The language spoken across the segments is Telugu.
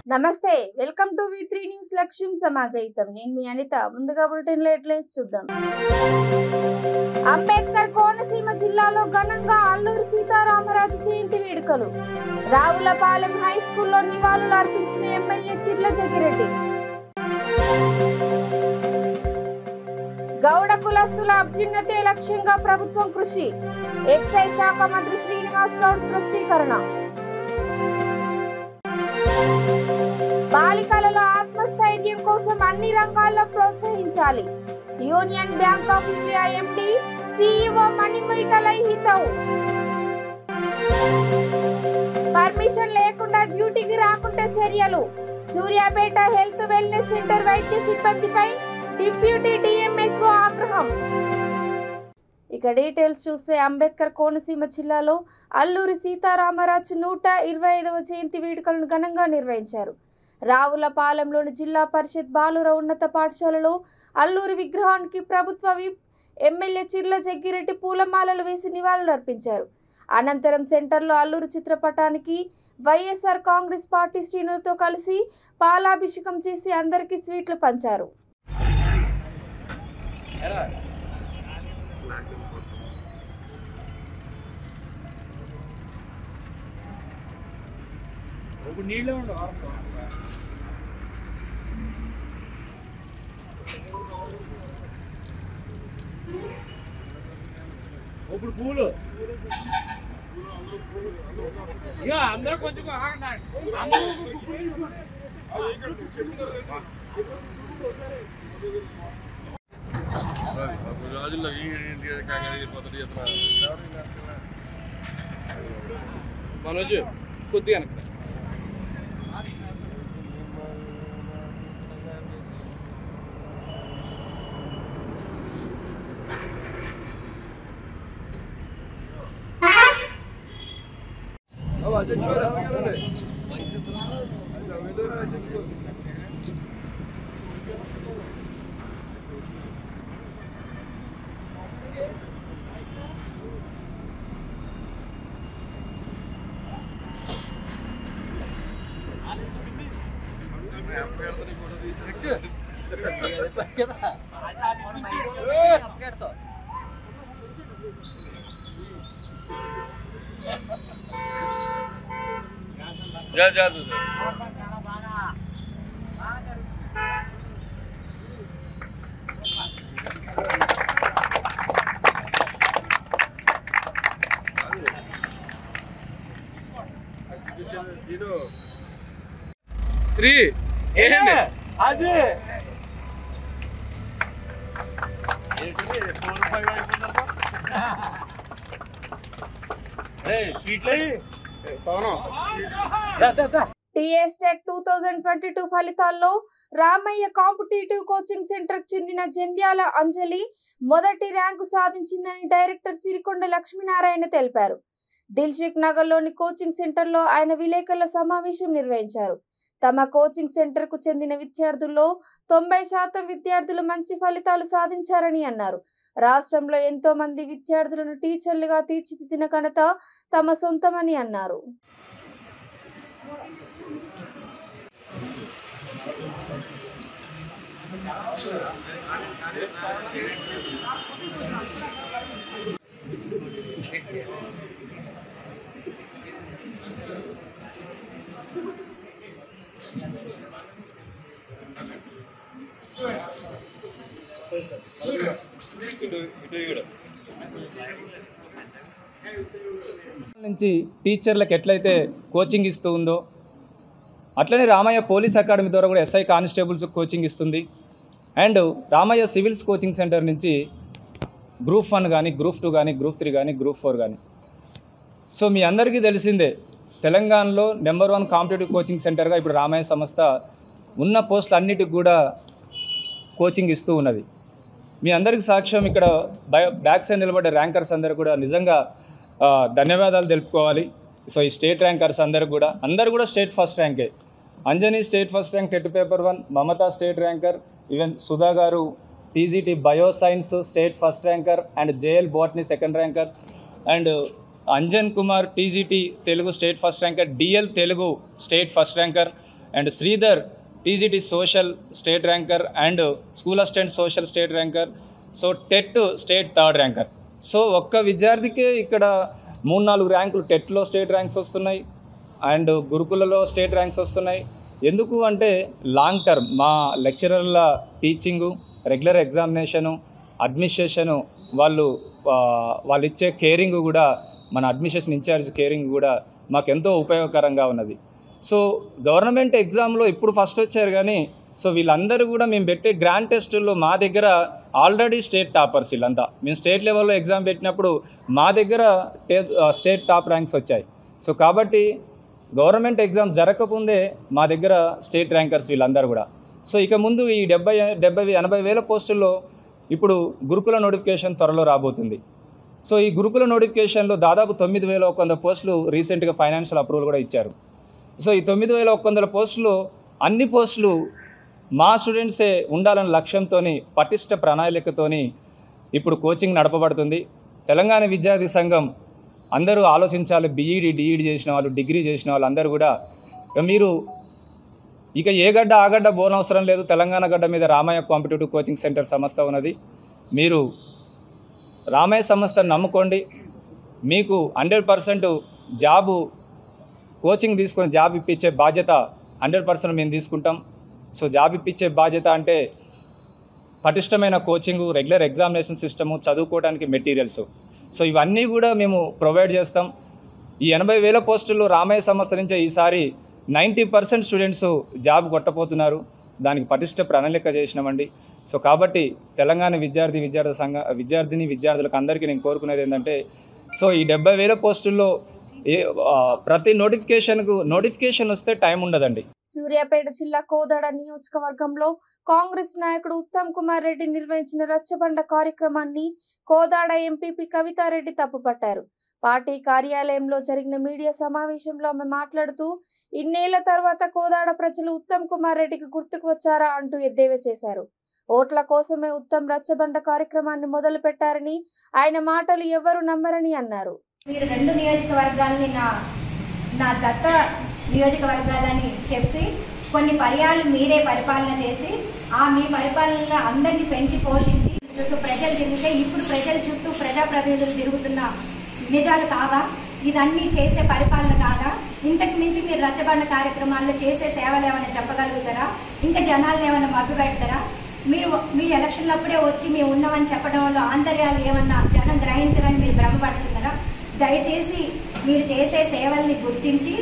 నమస్తే వెల్కమ్ టు V3 న్యూస్ లక్ష్యం సమాజయితం నేను మీ అనిత ముందుగా బులెటిన్ లో హెడ్లైన్స్ చూద్దాం అంబేద్కర్ కోనసీమ జిల్లాలో ఘనంగా అల్లూరి సీతారామరాజు జయంతి వేడుకలు రావులపాలెం హై స్కూల్లో నివాళులు అర్పించిన ఎమ్మెల్యే చిర్ల జగ్గిరెడ్డి గౌడ కులస్తుల అభ్యున్నతే లక్ష్యంగా ప్రభుత్వం కృషి ఎక్సైజ్ శాఖ మంత్రి శ్రీనివాస్ గౌడ్ స్పష్టీకరణ బాలికలలో ఆత్మస్థైర్యం కోసం అన్ని రంగాల్లో ప్రోత్సహించాలి Union Bank of India MD CEO Manimekalai హితవు పర్మిషన్ లేకుండా డ్యూటీకి రాకుంటే చర్యలు సూర్యాపేట హెల్త్ వెల్నెస్ సెంటర్ వైద్య సిబ్బందిపై డిప్యూటీ డిఎంహెచ్ఓ ఆగ్రహం ఇక డీటెయిల్స్ చూస్తే అంబేద్కర్ కోనసీమ జిల్లాలో అల్లూరి సీతారామరాజు 125వ జయంతి వేడుకలను ఘనంగా నిర్వహించారు రావులపాలెంలోని జిల్లా పరిషత్ బాలుర ఉన్నత పాఠశాలలో అల్లూరి విగ్రహానికి ప్రభుత్వ విప్ ఎమ్మెల్యే చిర్ల జగ్గిరెడ్డి పూలమాలలు వేసి నివాళులు అర్పించారు అనంతరం సెంటర్లో అల్లూరి చిత్రపటానికి వైఎస్ఆర్ కాంగ్రెస్ పార్టీ శ్రేణులతో కలిసి పాలాభిషేకం చేసి అందరికీ స్వీట్లు పంచారు ఇప్పుడు పూలు ఇక అందరూ కొంచెం రాజుల్లో మనోజ్ కొద్దిగా जा త్రీ అది టీఎస్టెట్ 2022 ఫలితాల్లో రామయ్య కాంపిటేటివ్ కోచింగ్ సెంటర్ చెందిన జంధ్యాల అంజలి మొదటి ర్యాంకు సాధించిందని డైరెక్టర్ సిరికొండ లక్ష్మీనారాయణ తెలిపారు దిల్షుక్ నగర్లోని కోచింగ్ సెంటర్లో ఆయన విలేకరుల సమావేశం నిర్వహించారు తమ కోచింగ్ సెంటర్ కు చెందిన విద్యార్థుల్లో 90% విద్యార్థులు మంచి ఫలితాలు సాధించారని అన్నారు రాష్ట్రంలో ఎంతో మంది విద్యార్థులను టీచర్లుగా తీర్చిదిద్దిన ఘనత తమ సొంతమని అన్నారు నుంచి టీచర్లకు ఎట్లయితే కోచింగ్ ఇస్తూ ఉందో అట్లనే రామయ్య పోలీస్ అకాడమీ ద్వారా కూడా ఎస్ఐ కానిస్టేబుల్స్ కోచింగ్ ఇస్తుంది and Ramaiah civils coaching centre నుంచి గ్రూప్ 1 కానీ గ్రూప్ 2 కానీ గ్రూప్ 3 కానీ గ్రూప్ 4 కానీ సో మీ అందరికీ తెలిసిందే తెలంగాణలో నెంబర్ 1 కాంపిటేటివ్ కోచింగ్ సెంటర్గా ఇప్పుడు రామయ్య సంస్థ ఉన్న పోస్టులు అన్నిటికి కూడా కోచింగ్ ఇస్తూ ఉన్నది మీ అందరికీ సాక్ష్యం ఇక్కడ బ్యాక్ సైడ్ నిలబడ్డ ర్యాంకర్స్ అందరూ కూడా నిజంగా ధన్యవాదాలు తెలుపుకోవాలి సో ఈ స్టేట్ ర్యాంకర్స్ అందరూ కూడా స్టేట్ ఫస్ట్ ర్యాంకే Anjani state first rank TET paper 1 Mamata state ranker even Sudha గారు TGT bioscience state first ranker and JL botany second ranker and Anjan Kumar TGT Telugu state first ranker DL Telugu state first ranker and Sridhar TGT social state ranker and school assistant social state ranker. So TET state third ranker. So ఒక్క విద్యార్థికే ఇక్కడ 3-4 ర్యాంకులు టెట్లో స్టేట్ ర్యాంక్స్ వస్తున్నాయి అండ్ గురుకులలో స్టేట్ ర్యాంక్స్ వస్తున్నాయి. ఎందుకు అంటే లాంగ్ టర్మ్ మా లెక్చరర్ల టీచింగు, రెగ్యులర్ ఎగ్జామినేషను, అడ్మినిస్ట్రేషను, వాళ్ళు ఇచ్చే కేరింగ్ కూడా, మన అడ్మినిస్ట్రేషన్ ఇన్ఛార్జ్ కేరింగ్ కూడా మాకు ఎంతో ఉపయోగకరంగా ఉన్నది. సో గవర్నమెంట్ ఎగ్జామ్లో ఇప్పుడు ఫస్ట్ వచ్చారు కానీ సో వీళ్ళందరూ కూడా మేము పెట్టే గ్రాండ్ టెస్టుల్లో మా దగ్గర ఆల్రెడీ స్టేట్ టాపర్స్. వీళ్ళంతా మేము స్టేట్ లెవెల్లో ఎగ్జామ్ పెట్టినప్పుడు మా దగ్గర స్టేట్ టాప్ ర్యాంక్స్ వచ్చాయి. సో కాబట్టి గవర్నమెంట్ ఎగ్జామ్ జరగకముందే మా దగ్గర స్టేట్ ర్యాంకర్స్ వీళ్ళందరూ కూడా. సో ఇక ముందు ఈ 80,000 వేల పోస్టుల్లో ఇప్పుడు గురుకుల నోటిఫికేషన్ త్వరలో రాబోతుంది. సో ఈ గురుకుల నోటిఫికేషన్లో దాదాపు 9,100 పోస్టులు రీసెంట్గా ఫైనాన్షియల్ అప్రూవల్ కూడా ఇచ్చారు. సో ఈ 9,100 పోస్టులు అన్ని పోస్టులు మా స్టూడెంట్సే ఉండాలన్న లక్ష్యంతో పటిష్ట ప్రణాళికతో ఇప్పుడు కోచింగ్ నడపబడుతుంది. తెలంగాణ విద్యార్థి సంఘం అందరూ ఆలోచించాలి. బీఈడీ, డిఈడి చేసిన వాళ్ళు, డిగ్రీ చేసిన వాళ్ళు అందరూ కూడా మీరు ఇక ఏ గడ్డ ఆ గడ్డ బోనవసరం లేదు. తెలంగాణ గడ్డ మీద రామయ్య కాంపిటేటివ్ కోచింగ్ సెంటర్ సంస్థ ఉన్నది. మీరు రామయ్య సంస్థను నమ్ముకోండి. మీకు 100% జాబు కోచింగ్ తీసుకొని జాబ్ ఇప్పించే బాధ్యత 100% మేము తీసుకుంటాం. సో జాబ్ ఇప్పించే బాధ్యత అంటే పటిష్టమైన కోచింగు, రెగ్యులర్ ఎగ్జామినేషన్ సిస్టము, చదువుకోవడానికి మెటీరియల్స్. సో ఇవన్నీ కూడా మేము ప్రొవైడ్ చేస్తాం. ఈ 80,000 పోస్టుల్లో రామయ్య సంస్థ నుంచే ఈసారి 90% స్టూడెంట్స్ జాబ్ కొట్టపోతున్నారు. దానికి పటిష్ట ప్రణాళిక చేసినామండి. సో కాబట్టి తెలంగాణ విద్యార్థులకు అందరికీ నేను కోరుకునేది ఏంటంటే సో ఈ 70,000 పోస్టుల్లో ప్రతి నోటిఫికేషన్ వస్తే టైం ఉండదండి. సూర్యాపేట జిల్లా కోదాడ నియోజకవర్గంలో కాంగ్రెస్ నాయకుడు ఉత్తమ్ కుమార్ రెడ్డి నిర్వహించిన రచ్చబండ కార్యక్రమాన్ని కోదాడ ఎంపీపీ కవితారెడ్డి తప్పుపట్టారు. పార్టీ కార్యాలయంలో జరిగిన మీడియా సమావేశంలో ఆమె మాట్లాడుతూ ఇన్నేళ్ల తర్వాత కోదాడ ప్రజలు ఉత్తమ్ కుమార్ రెడ్డికి గుర్తుకు వచ్చారా అంటూ ఎద్దేవా చేశారు. ఓట్ల కోసమే ఉత్తమ్ రచ్చబండ కార్యక్రమాన్ని మొదలు పెట్టారని, ఆయన మాటలు ఎవరు నమ్మరని అన్నారు. మీరు 2 నియోజకవర్గాలని నా దత్త నియోజకవర్గాలని చెప్పి కొన్ని పర్యాలు మీరే పరిపాలన చేసి మీ పరిపాలన అందరినీ పెంచి పోషించి చుట్టూ ప్రజలు తిరిగితే ఇప్పుడు ప్రజల చుట్టూ ప్రజాప్రతినిధులు తిరుగుతున్న నిజాలు కావా? ఇదన్నీ చేసే పరిపాలన కాదా? ఇంతకు మించి మీరు రచ్చబండ కార్యక్రమాల్లో చేసే సేవలు ఏమైనా చెప్పగలుగుతారా? ఇంకా జనాలను ఏమైనా మభ్య పెడతారా? మీరు ఎలక్షన్లప్పుడే వచ్చి మేము ఉన్నామని చెప్పడంలో ఆంతర్యాలు ఏమన్నా జనం గ్రహించరని మీరు భ్రమపడుతున్నారా? దయచేసి మీరు చేసే సేవల్ని గుర్తించి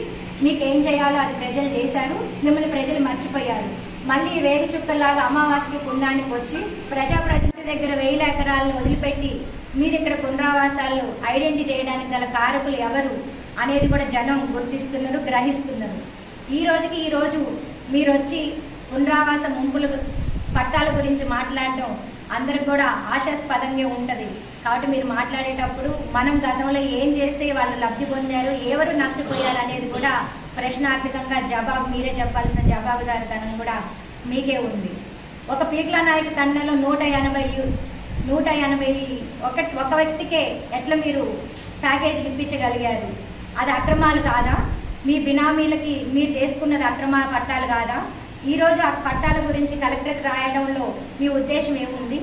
మీకేం చేయాలో అది ప్రజలు చేశారు. మిమ్మల్ని ప్రజలు మర్చిపోయారు. మళ్ళీ వేగు చుక్కల్లాగా అమావాస్యకి పుణ్యానికి వచ్చి ప్రజాప్రతినిధి దగ్గర 1,000 ఎకరాలను వదిలిపెట్టి మీరు ఇక్కడ పునరావాసాలను ఐడెంటిఫై చేయడానికి గల కారకులు ఎవరు అనేది కూడా జనం గుర్తిస్తున్నారు, గ్రహిస్తున్నారు. ఈ రోజు మీరు వచ్చి పునరావాస ముంపుల పట్టాల గురించి మాట్లాడడం అందరికి కూడా ఆశాస్పదంగా ఉంటుంది. కాబట్టి మీరు మాట్లాడేటప్పుడు మనం గతంలో ఏం చేస్తే వాళ్ళు లబ్ధి పొందారు, ఎవరు నష్టపోయారు అనేది కూడా ప్రశ్నార్థకంగా జవాబు మీరే చెప్పాల్సిన జవాబుదారితనం కూడా మీకే ఉంది. ఒక పీక్ల నాయక తండలో 180 ఒక వ్యక్తికే ఎట్లా మీరు ప్యాకేజీలు ఇప్పించగలిగారు? అది అక్రమాలు కాదా? మీ బినామీలకి మీరు చేసుకున్నది అక్రమ పట్టాలు కాదా? ఈరోజు ఆ పట్టాల గురించి కలెక్టర్కి రాయడంలో మీ ఉద్దేశం ఏముంది?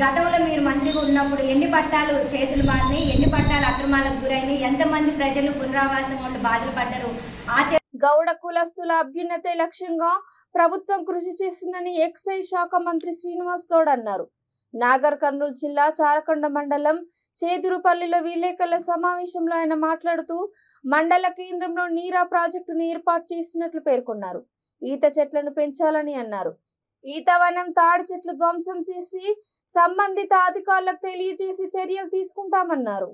గతంలో మీరు మంత్రిగా ఉన్నప్పుడు ఎన్ని పట్టాలు చేతులు మారినాయి, ఎన్ని పట్టాలు అక్రమాలకు గురైనాయి, ఎంతమంది ప్రజలు పునరావాసం ఉండి బాధలు పడ్డారు? గౌడ కులస్తుల అభ్యున్నతే లక్ష్యంగా ప్రభుత్వం కృషి చేసిందని ఎక్సైజ్ శాఖ మంత్రి శ్రీనివాస్ గౌడ్ అన్నారు. నాగర్ కర్నూలు జిల్లా చారకొండ మండలం చేదురుపల్లిలో విలేకరుల సమావేశంలో ఆయన మాట్లాడుతూ మండల కేంద్రంలో నీరా ప్రాజెక్టును ఏర్పాటు చేసినట్లు పేర్కొన్నారు. ఈత చెట్లను పెంచాలని అన్నారు. ఈతవనం, తాడి చెట్లు ధ్వంసం చేసి సంబంధిత అధికారులకు తెలియజేసి చర్యలు తీసుకుంటామన్నారు.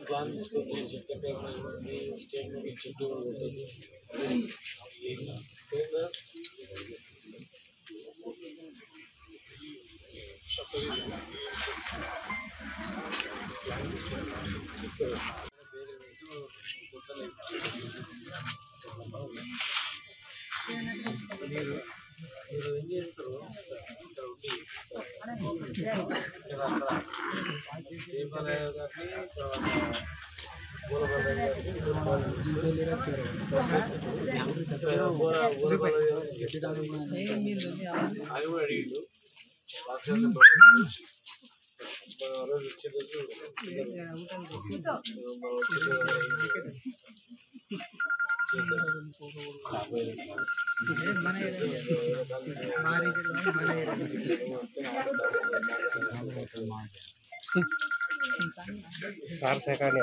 ప్లాన్ తీసుకొచ్చి స్టేట్మెంట్ చుట్టూ మీరు ఏం చేస్తారు అది కూడా అడిగిండు రోజు వచ్చేటప్పుడు సార్ సెకండ్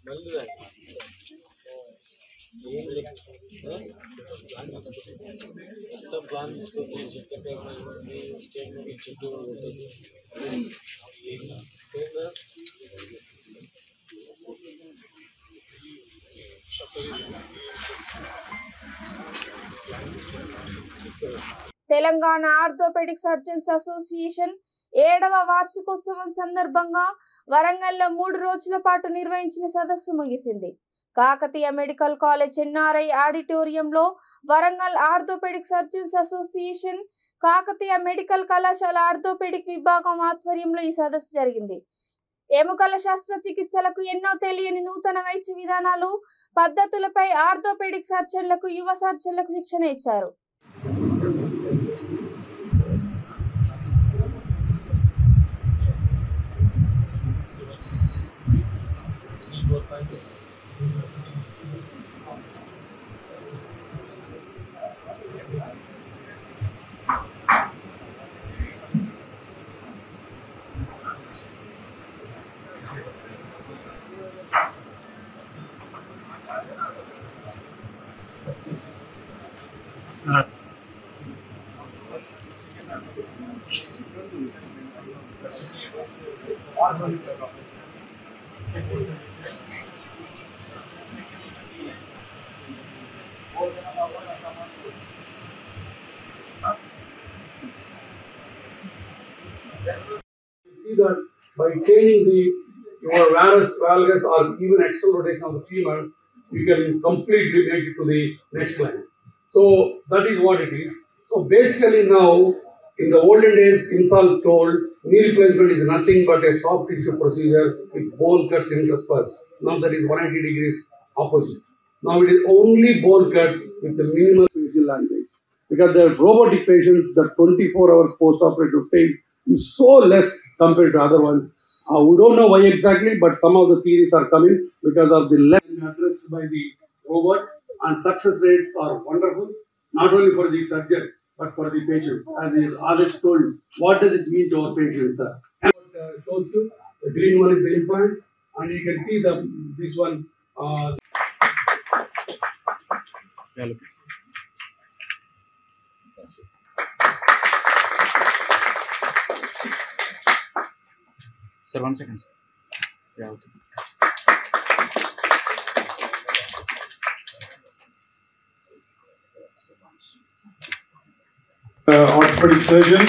మళ్ళీ ప్లాన్ తీసుకొచ్చి స్టేట్మెంట్ చుట్టూ తెలంగాణ ఆర్థోపెడిక్ సర్జన్స్ అసోసియేషన్ 7వ వార్షికోత్సవం సందర్భంగా వరంగల్లో 3 రోజుల పాటు నిర్వహించిన సదస్సు ముగిసింది. కాకతీయ మెడికల్ కాలేజ్ ఎన్ఆర్ఐ ఆడిటోరియంలో Warangal orthopaedic surgeons association Kakatiya medical కళాశాల ఆర్థోపెడిక్ విభాగం ఆధ్వర్యంలో ఈ సదస్సు జరిగింది. ఎముకల శస్త్రచికిత్సలకు ఎన్నో తెలియని నూతన వైద్య విధానాలు పద్ధతులపై ఆర్థోపెడిక్ సర్జన్లకు యువ సర్జన్లకు శిక్షణ ఇచ్చారు. See that by changing your varus, valgus, or even external rotation of the femur, you can completely make it to the next line. So that is what it is. So basically now, in the olden days, Insal told knee replacement is nothing but a soft tissue procedure with bone cuts interspersed. Now that is 180 degrees opposite. Now it is only bone cut with the minimal facial language. Because the robotic patients, the 24 hours post-operative stage is so less compared to other ones. We don't know why exactly, but some of the theories are coming because of the less addressed by the robot, and success rates are wonderful, not only for the surgeon, but for the patient. As Alex told, what does it mean to our patients? And shows you, the green one is the implant, and you can see this one. Sir, 1 second, sir. Yeah, okay. Orthopedic surgeon,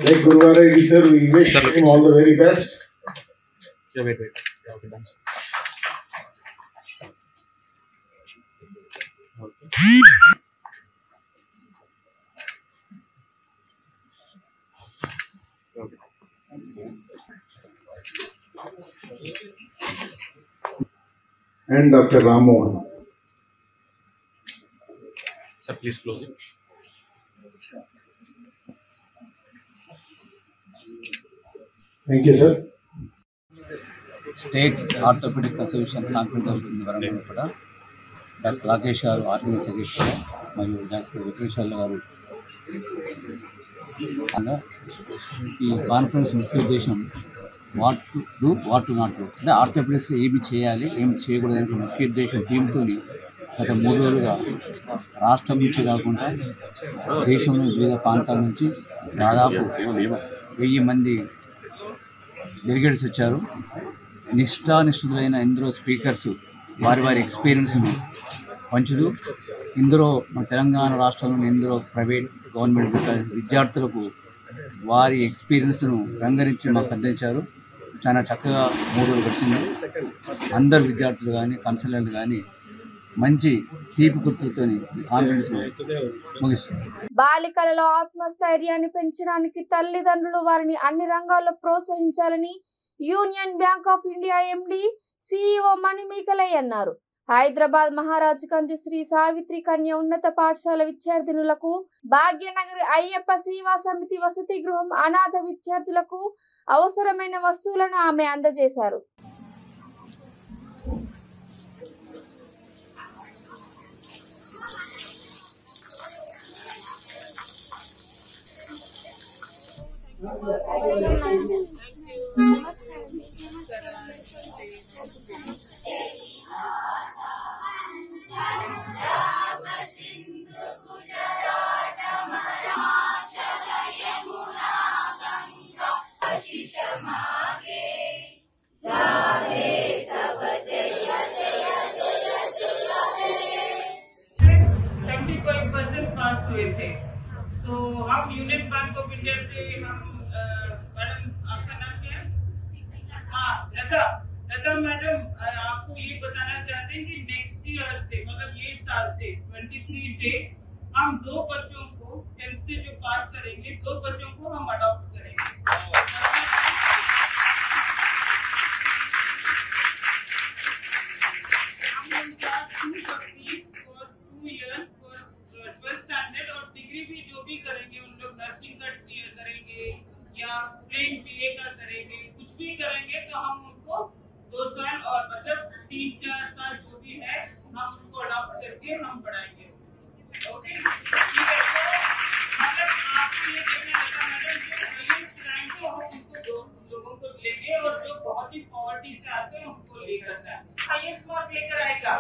like Guruvara Reddy sir, we wish him all the very best. Yeah, wait. Yeah, okay, done, sir. Okay. And Dr. Ramu. Sir, please close it. Thank you, sir. State orthopaedic association conference అవుతుంది వరంగల్ కూడా. రాకేష్ గారు ఆర్గనైజ్ సెక్రటరీ మరియు డాక్టర్ వెంకటేశ్వర్లు గారు. ఈ కాన్ఫరెన్స్ ముఖ్య ఉద్దేశం what to do what to not do, అంటే ఆర్థోపెడిక్స్లో ఏమి చేయాలి ఏమి చేయకూడదు అనే ముఖ్య ఉద్దేశం టీంతో గత 3 రోజులుగా రాష్ట్రం నుంచి కాకుండా దేశంలోని వివిధ ప్రాంతాల నుంచి దాదాపు 1000 మంది డెలిగేట్స్ వచ్చారు. నిష్ఠానిష్ఠులైన ఎందరో స్పీకర్స్ వారి ఎక్స్పీరియన్స్ను పంచుతూ ఇందులో మన తెలంగాణ రాష్ట్రంలోని ఎందరో ప్రైవేట్ గవర్నమెంట్ విద్యార్థులకు వారి ఎక్స్పీరియన్స్ను రంగరించి మాకు అందించారు. చాలా చక్కగా 3 రోజులు వచ్చింది. అందరు విద్యార్థులు కానీ కన్సల్టెంట్లు కానీ మంచి తీపి గుర్తులతో కాన్ఫిడెన్స్ ముగిస్తుంది. బాలికలలో ఆత్మస్థైర్యాన్ని పెంచడానికి తల్లిదండ్రులు వారిని అన్ని రంగాల్లో ప్రోత్సహించాలని Union Bank of India MD CEO Manimekalai అన్నారు. హైదరాబాద్ మహారాజగంజ్ శ్రీ సావిత్రి కన్య ఉన్నత పాఠశాల విద్యార్థినులకు భాగ్యనగర్ అయ్యప్ప సేవా సమితి వసతి గృహం అనాథ విద్యార్థులకు అవసరమైన వస్తువులను ఆమె అందజేశారు. तो हम यूनियन बैंक ऑफ इंडिया से हम मैडम आपका नाम क्या है? हाँ लता मैडम आपको ये बताना चाहते हैं कि नेक्स्ट ईयर से मतलब ये साल से 23 से हम 2 बच्चों को 10th से जो पास करेंगे 2 बच्चों को हम अडॉप्ट करेंगे. हम उनका 2 for 2 years for 12th standard और डिग्री भी जो भी करेंगे उन लोग नर्सिंग का करेंगे या प्लेन बीए का करेंगे, कुछ भी करेंगे तो हम उनको 2 साल और मतलब 3-4 साल जो भी है हम उनको अडॉप्ट करके हम पढ़ाएंगे. ओके ठीक है. तो मतलब आपको ये देखना है मैडम जो हाईएस्ट रैंक को हम उनको 2 लोगों को लेंगे और जो बहुत ही पॉवर्टी से आते हैं उनको लेकर आता है हाईएस्ट मार्क लेकर आएगा.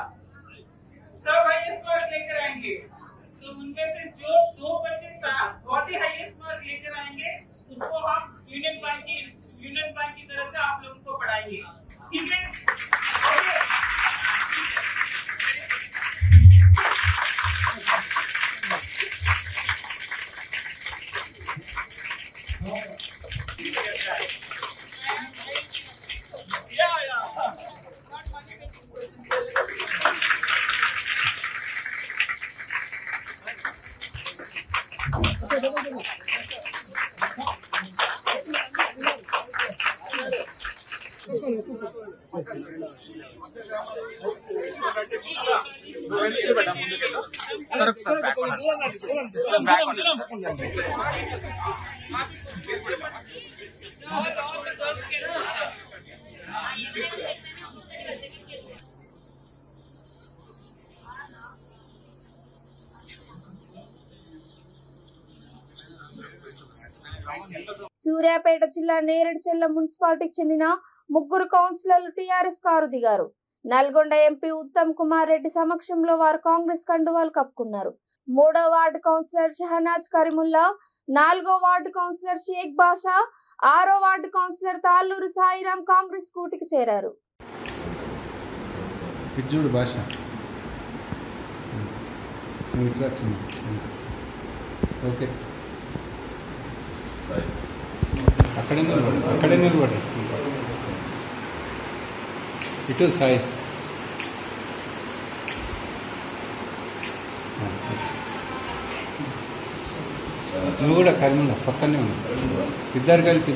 सब हाईएस्ट मार्क लेकर आएंगे. तो उनमें से जो 2 बच्चे बहुत ही हाईएस्ट मार्क लेकर आएंगे उसको हम यूनियन बैंक की तरफ से आप लोगों को पढ़ाएंगे. ठीक है. సూర్యాపేట జిల్లా నేరేడుచెల్ల మున్సిపాలిటీకి చెందిన 3 కౌన్సిలర్లు టీఆర్ఎస్ కారు దిగారు. నల్గొండ ఎంపీ ఉత్తమ్ కుమార్ రెడ్డి సమక్షంలో వారు కాంగ్రెస్ కండువాలు కప్పుకున్నారు. 3వ వార్డు కౌన్సిలర్ షహనాజ్ కరీముల్లా, 4వ వార్డు కౌన్సిలర్ షేక్ బాషా, 6వ వార్డు కౌన్సిలర్ తాళ్ళూరు సాయిరాం కాంగ్రెస్ కూటికి చేరారు. అక్కడే నిలబడి ఇటు సాయి నువ్వు కూడా కరీముల్లా పక్కనే ఉన్నావు. ఇద్దరు కలిపి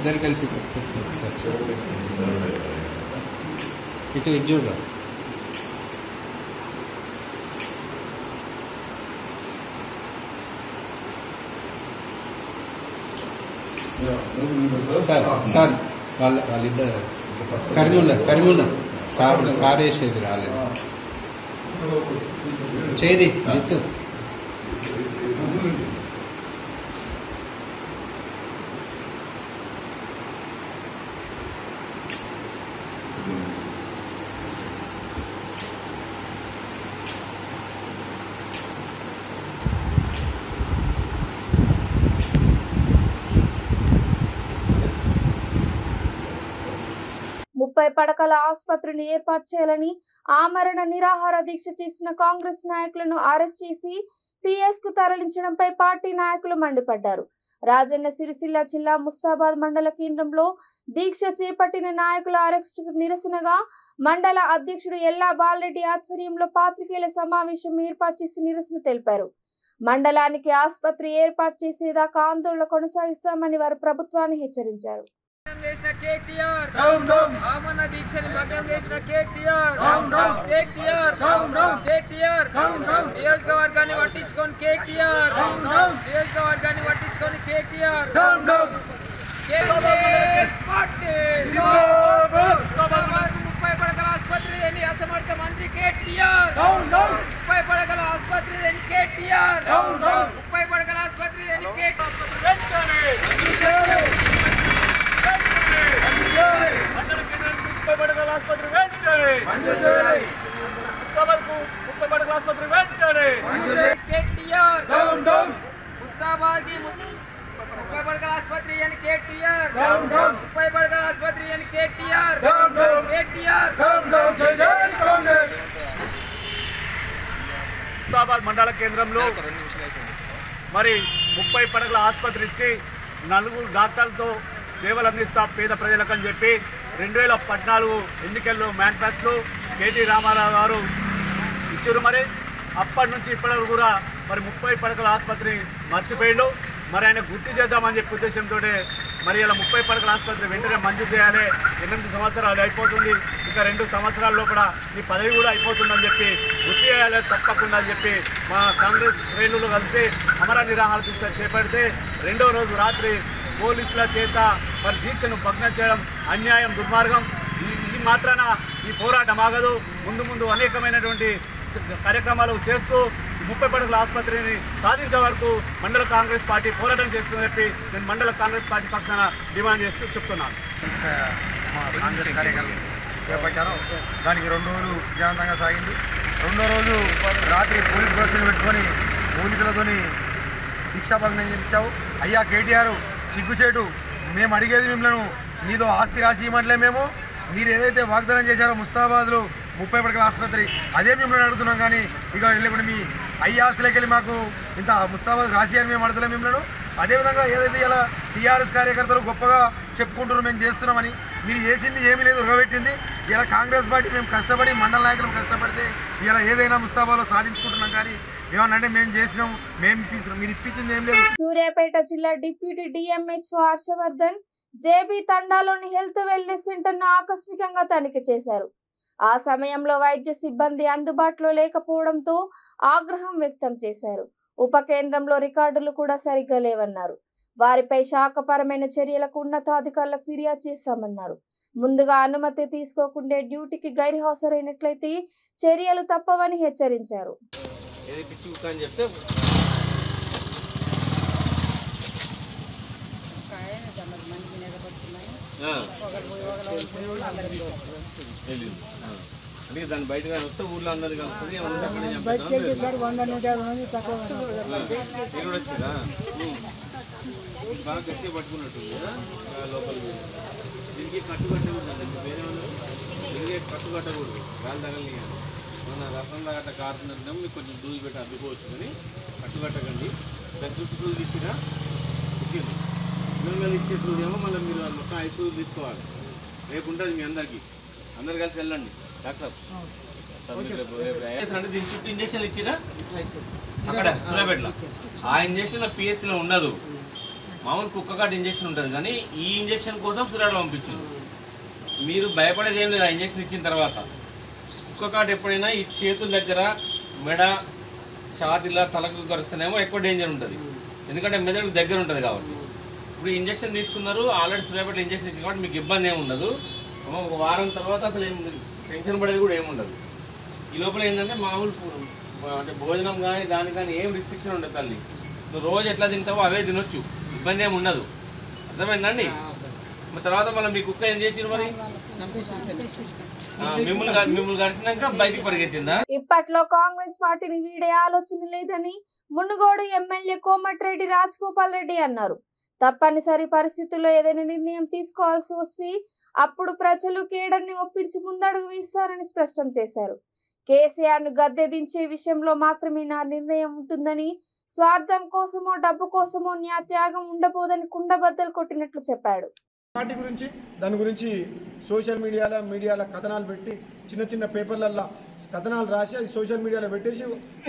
ఒకసారి ఇటు చూడరా. సార్ వాళ్ళిద్దరు కరీముల్లా సార్ వేసేది రాలేదు. చేది జిత్తు ముప్పై పడకల ఆసుపత్రిని ఏర్పాటు చేయాలని ఆమరణ నిరాహార దీక్ష చేసిన కాంగ్రెస్ నాయకులను అరెస్ట్ చేసి పిఎస్ కు తరలించడంపై పార్టీ నాయకులు మండిపడ్డారు. రాజన్న సిరిసిల్ల జిల్లా ముస్తాబాద్ మండల కేంద్రంలో దీక్ష చేపట్టిన నాయకుల అరెస్టుకు నిరసనగా మండల అధ్యక్షుడు ఎల్లా బాలరెడ్డి ఆధ్వర్యంలో పాత్రికేయుల సమావేశం ఏర్పాటు చేసి నిరసన తెలిపారు. మండలానికి ఆసుపత్రి ఏర్పాటు చేసేదాకా ఆందోళన కొనసాగిస్తామని వారు ప్రభుత్వాన్ని హెచ్చరించారు. నియోజకవర్గాన్ని పట్టించుకొని కేటీఆర్ నియోజకవర్గాన్ని పట్టించుకొని కేటీఆర్ ముప్పై పడకల ఆసుపత్రి లేని అసమర్థ మంత్రి కేటీఆర్ 30 పడకల ఆసుపత్రి లేని కేటీఆర్ 30 పడకల ఆసుపత్రి లేని ముస్తాబాద్ మండల కేంద్రంలో మరి 30 పడకల ఆసుపత్రి ఇచ్చి 4 డాక్టర్లతో సేవలు అందిస్తా పేద ప్రజలకని చెప్పి 2014 ఎన్నికల్లో మేనిఫెస్టో కేటీ రామారావు గారు ఇచ్చారు. మరి అప్పటి నుంచి ఇప్పటివరకు కూడా మరి 30 పడకల ఆసుపత్రి మర్చిపోయిండు. మరి ఆయన గుర్తు చేద్దామని చెప్పే ఉద్దేశంతో మరి ఇలా 30 పడకల ఆసుపత్రి వెంటనే మంజూరు చేయాలి. 8 సంవత్సరాలు అయిపోతుంది, ఇంకా 2 సంవత్సరాల్లో కూడా ఈ పదవి కూడా అయిపోతుందని చెప్పి గుర్తు చేయాలి తప్పకుండా అని చెప్పి మా కాంగ్రెస్ శ్రేణులు కలిసి అమర నిరాహార దీక్ష చేపడితే 2వ రోజు రాత్రి పోలీసుల చేత మరి దీక్షను భగ్నం చేయడం అన్యాయం, దుర్మార్గం. ఈ మాత్రాన ఈ పోరాటం ఆగదు. ముందు అనేకమైనటువంటి కార్యక్రమాలు చేస్తూ 30 పడకల ఆసుపత్రిని సాధించే వరకు మండల కాంగ్రెస్ పార్టీ పోరాటం చేస్తుందని చెప్పి నేను మండల కాంగ్రెస్ పార్టీ పక్షాన డిమాండ్ చేస్తూ చెప్తున్నాను. మా కాంగ్రెస్ కార్యకర్తలు చేపట్టారు. దానికి 2 రోజులు విజయవంతంగా సాగింది. 2వ రోజు రాత్రి పోలీసు బస్సులు పెట్టుకొని పోలీసులతోని దీక్షాభగ్నం చేయించావు. అయ్యా కేటీఆర్ సిగ్గుచేటు, మేము అడిగేది మిమ్మల్ని మీదో ఆస్తి రాసి ఇవ్వట్లే, మేము మీరు ఏదైతే వాగ్దానం చేశారో ముస్తాబాద్లో 30 పడకల ఆసుపత్రి అదే మిమ్మల్ని అడుగుతున్నాం. కానీ ఇక వెళ్ళకుండా మీ ఆస్తులకి వెళ్ళి మాకు ఇంత ముస్తాబాద్ రాసి అని మేము అడగలేము మిమ్మల్ని. అదేవిధంగా ఏదైతే ఇలా టీఆర్ఎస్ కార్యకర్తలు గొప్పగా చెప్పుకుంటున్నారు మేము చేస్తున్నామని, మీరు చేసింది ఏమీ లేదు, ఉరగబెట్టింది. ఇలా కాంగ్రెస్ పార్టీ మేము కష్టపడి మండల నాయకులు కష్టపడితే ఇలా ఏదైనా ముస్తాబాద్లో సాధించుకుంటున్నాం. కానీ ఏమన్నా మేము చేసినాం, మీరు ఇప్పించింది ఏం లేదు. సూర్యాపేట జిల్లా డిప్యూటీ డిఎంహెచ్ఓ హర్షవర్ధన్ జేబీ తండాలోని హెల్త్ వెల్నెస్ సెంటర్ ను ఆకస్మికంగా తనిఖీ చేశారు. ఆ సమయంలో వైద్య సిబ్బంది అందుబాటులో లేకపోవడంతో ఆగ్రహం వ్యక్తం చేశారు. ఉప కేంద్రంలో రికార్డులు కూడా సరిగ్గా లేవన్నారు. వారిపై శాఖపరమైన చర్యలకు ఉన్నతాధికారులకు ఫిర్యాదు చేశామన్నారు. ముందుగా అనుమతి తీసుకోకుండా డ్యూటీకి గైర్హాజరైనట్లయితే చర్యలు తప్పవని హెచ్చరించారు. అంటే దాన్ని బయటగా వస్తే ఊర్లో అందరు కలుస్తుంది బాగా గట్టిగా పట్టుకున్నట్టుంది కదా లోపలికి. దీనికి కట్టు కట్టకూడదు, వేరే వాళ్ళు దీనికి కట్టు కట్టకూడదు, గాలి తగలని. మన రసంలో గట్ట కారుతున్నట్టు మీకు కొంచెం దూది పెట్టి అద్దుకోవచ్చు, కానీ కట్టు కట్టకండి. దాని చుట్టూ సూది ఇచ్చినా ఇచ్చింది. పిల్లలు ఇచ్చే సూది ఏమో మళ్ళీ మీరు మొత్తం 5 సూదులు తీసుకోవాలి. రేపుంటుంది మీ అందరు కలిసి వెళ్ళండి. డాక్టర్ అంటే దీని చుట్టూ ఇంజక్షన్లు ఇచ్చినా అక్కడ సూర్యాపేటలో ఆ ఇంజక్షన్ పిఎస్సీలో ఉండదు. మామూలు కుక్క కాటు ఇంజక్షన్ ఉంటుంది, కానీ ఈ ఇంజక్షన్ కోసం సూర్యాపేట పంపించారు. మీరు భయపడేది ఏం లేదు. ఆ ఇంజక్షన్ ఇచ్చిన తర్వాత కుక్క కాటు ఎప్పుడైనా ఈ చేతుల దగ్గర మెడ ఛాతీలా తలకు కరుస్తేనేమో ఎక్కువ డేంజర్ ఉంటుంది, ఎందుకంటే మెదడుకు దగ్గర ఉంటుంది కాబట్టి. ఇప్పుడు ఇంజక్షన్ తీసుకున్నారు, ఆల్రెడీ సూర్యాపేటలో ఇంజక్షన్ ఇచ్చింది కాబట్టి మీకు ఇబ్బంది ఏమి ఉండదు. ఒక వారం తర్వాత అసలు టెన్షన్ పడేది కూడా ఏముండదు. ఈ లోపల ఏంటంటే మామూలు అంటే భోజనం కానీ దానికి కానీ ఏం రిస్ట్రిక్షన్ ఉండదు తల్లి. నువ్వు రోజు ఎట్లా తింటావో అవే తినొచ్చు, ఇబ్బంది ఏమి ఉండదు. అర్థమైందండి? మరి తర్వాత మళ్ళీ మీ కుక్క ఏం చేసి మరి మిమ్మల్ని గడిచినాక బయటికి పరిగెత్తిందా? ఇప్పట్లో కాంగ్రెస్ పార్టీని వీడే ఆలోచన లేదని మునుగోడు ఎమ్మెల్యే కోమటిరెడ్డి రాజగోపాల్ రెడ్డి అన్నారు. తప్పనిసరి పరిస్థితుల్లో ఏదైనా నిర్ణయం తీసుకోవాల్సి వస్తే అప్పుడు ప్రజలు కేడర్ని ఒప్పించి ముందడుగు వేస్తారని స్పష్టం చేశారు. కేసీఆర్ ను గద్దె దించే విషయంలో మాత్రమే నా నిర్ణయం ఉంటుందని, స్వార్థం కోసమో డబ్బు కోసమో న్యా త్యాగం ఉండబోదని కుండబద్దలు కొట్టినట్లు చెప్పాడు. పార్టీ గురించి దాని గురించి సోషల్ మీడియాలో కథనాలు పెట్టి చిన్న చిన్న పేపర్లల్లో కథనాలు రాసి అది సోషల్ మీడియాలో పెట్టేసి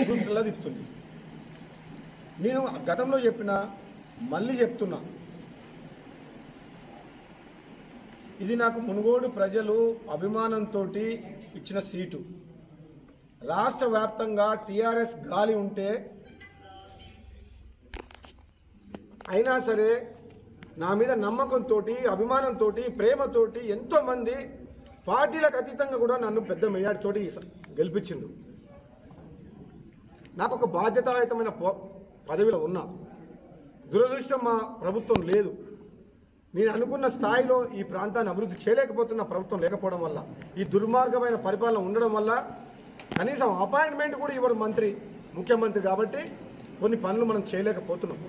గ్రూప్లలో తిప్పుతుంది. నేను గతంలో చెప్పిన మళ్ళీ చెప్తున్నా, ఇది నాకు మునుగోడు ప్రజలు అభిమానంతో ఇచ్చిన సీటు. రాష్ట్ర వ్యాప్తంగా టీఆర్ఎస్ గాలి ఉంటే అయినా సరే నా మీద నమ్మకంతో, అభిమానంతో, ప్రేమతోటి ఎంతోమంది పార్టీలకు అతీతంగా కూడా నన్ను పెద్ద మెజార్టీతోటి గెలిపించిండు. నాకు ఒక బాధ్యతాయుతమైన పదవిలో ఉన్నా. దురదృష్టం మా ప్రభుత్వం లేదు. నేను అనుకున్న స్థాయిలో ఈ ప్రాంతాన్ని అభివృద్ధి చేయలేకపోతున్న ప్రభుత్వం లేకపోవడం వల్ల, ఈ దుర్మార్గమైన పరిపాలన ఉండడం వల్ల కనీసం అపాయింట్మెంట్ కూడా ఇవ్వడం ముఖ్యమంత్రి కాబట్టి కొన్ని పనులు మనం చేయలేకపోతున్నాం.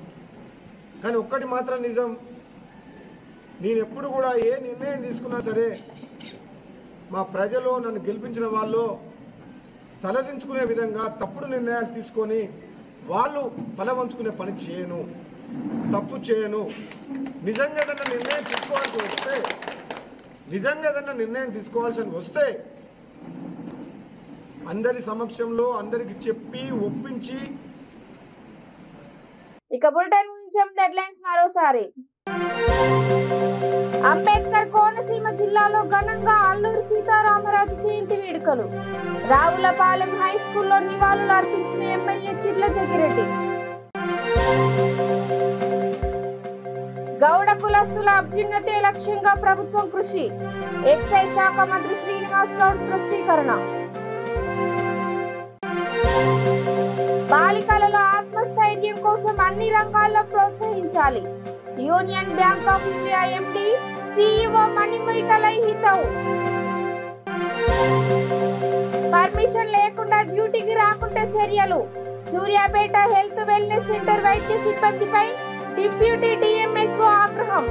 కానీ ఒక్కటి మాత్రం నిజం, నేను ఎప్పుడు కూడా ఏ నిర్ణయం తీసుకున్నా సరే మా ప్రజలు నన్ను గెలిపించిన వాళ్ళు తలదించుకునే విధంగా తప్పుడు నిర్ణయాలు తీసుకొని వాళ్ళు తల వంచుకునే పని చేయను, తప్పు చేయను. నిజంగా ఏదైనా నిర్ణయం తీసుకోవాల్సి వస్తే అందరి సమక్షంలో అందరికి చెప్పి ఒప్పించి. ఇక బులెటిన్ ముగించే హెడ్లైన్స్ మరోసారి. అంబేద్కర్ కోనసీమ జిల్లాలో ఘనంగా అల్లూరి సీతారామరాజు జయంతి వేడుకలు. రావులపాలెం హై స్కూల్లో నివాళులు అర్పించిన ఎమ్మెల్యే చిర్ల జగ్గిరెడ్డి. గౌడ కులస్తుల అభ్యున్నతే లక్ష్యంగా ప్రభుత్వం కృషి. ఎక్సైజ్ శాఖ మంత్రి శ్రీనివాస్ గౌడ్ స్పష్టీకరణ. బాలికలలో ఆత్మస్థైర్యం కోసం అన్ని రంగాల్లో ప్రోత్సహించాలి. Union Bank of India MD CEO Manimekalai హితవు. పర్మిషన్ లేకుండా డ్యూటీకి రాకుంటే చర్యలు. సూర్యాపేట హెల్త్ వెల్నెస్ సెంటర్ వైద్య సిబ్బందిపై డిప్యూటీ డిఎంహెచ్ఓ ఆగ్రహం.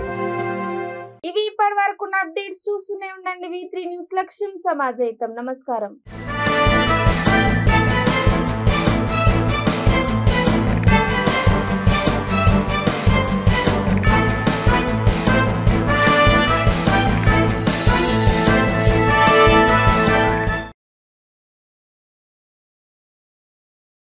ఇవి ఇప్పటి వరకు అప్డేట్స్ చూస్తూనే ఉండండి. V3 న్యూస్ లక్ష్యం సమాజయితం. నమస్కారం.